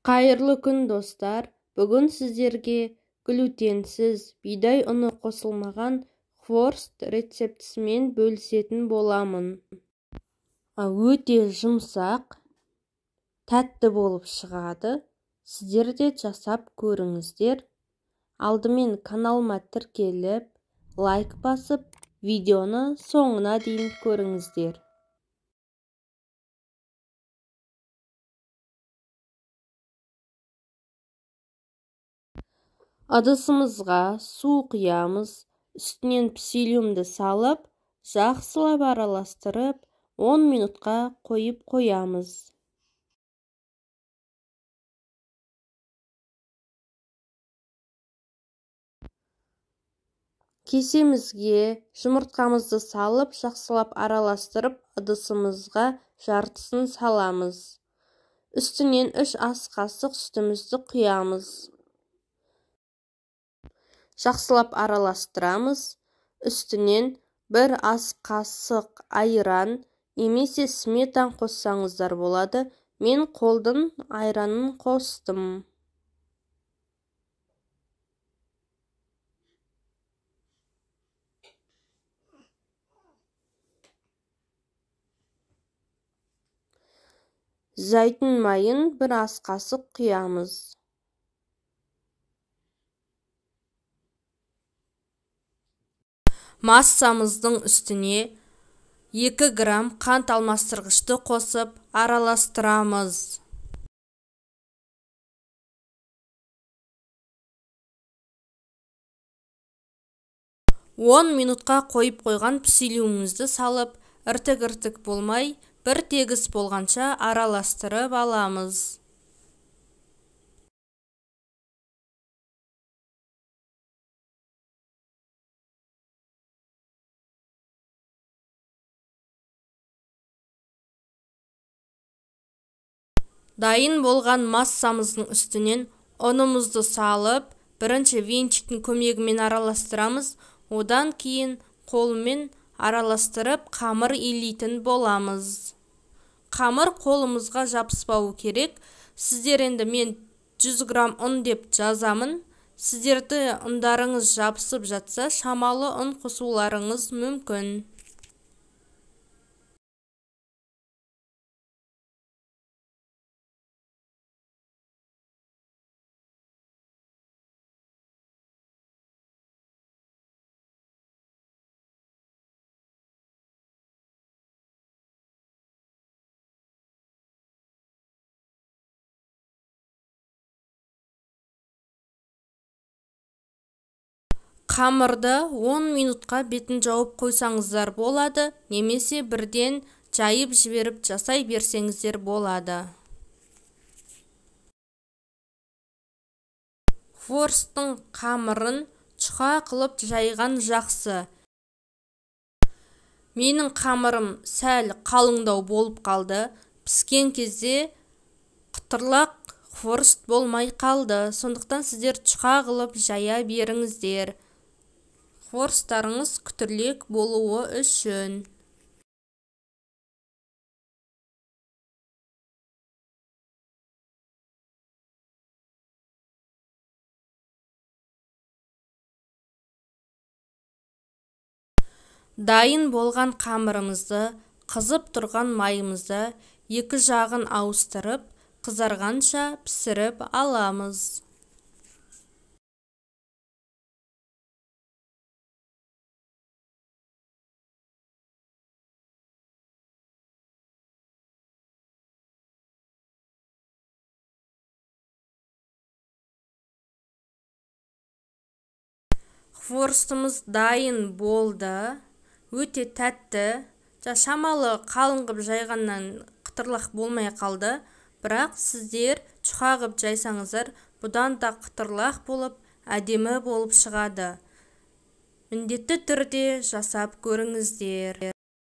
Қайырлы күн достар. Бүгін сіздерге глютенсіз бидай ұны қосылмаған хворст рецептісімен бөлісетін боламын. Өте жұмсақ, тәтті болып шығады. Сіздер де жасап көріңіздер. Алдымен каналыма тіркеліп, лайк басып, видеоны соңына дейін көріңіздер. Ыдысымызға су құямыз, үстінен псилиумды салып, жақсылап араластырып, 10 минутқа қойып қоямыз. Кесемізге жұмыртқамызды салып, жақсылап араластырып, ыдысымызға жартысын саламыз. Үстінен 3 ас қасық сүтімізді құямыз. Жақсылап араластырамыз. Үстінен 1 ас қасық айран немесе сметан қоссаңыздар болады. Мен қолдың айранын қостым. Зәйтүн майын 1 ас қасық құямыз. Массамыздың үстіне 2 грамм қант алмастырғышты қосып араластырамыз. Он минутқа қойып қойған псилиумымызды салып, іртік болмай, бір тегіс болғанша араластырып аламыз. Дайын болған массамыздың үстінен ұнымызды салып, бірінші венчиктің көмегімен араластырамыз, одан кейін қолымен араластырып қамыр илейтін боламыз. Қамыр қолымызға жабыспауы керек. Сіздер енді мен 100 грамм ұн деп жазамын. Сіздерді ұндарыңыз жабысып жатса, шамалы ұн қосуларыңыз мүмкін. Қамырды 10 минутқа бетін жауып қойсаңыздар болады, немесе бірден жайып жіберіп жасай берсеңіздер болады. Хворсттың қамырын чұқа қылып жайған жақсы. Менің қамырым сәл қалыңдау болып қалды. Піскен кезде қытырлақ хворст болмай қалды. Сондықтан сіздер чұқа қылып жая беріңіздер. Хворсттарыңыз күтірлік болуы үшін. Дайын болған қамырымызды, қызып тұрған майымызды 2 жағын ауыстырып, қызарғанша пісіріп аламыз. Хворстымыз дайын болды. Өте тәтті. Шамалы қалың қып жайғаннан қытырлақ болмай қалды. Бірақ сіздер чұқа қып жайсаңыздар, бұдан да қытырлақ болып, әдемі болып шығады. Міндетті түрде жасап көріңіздер.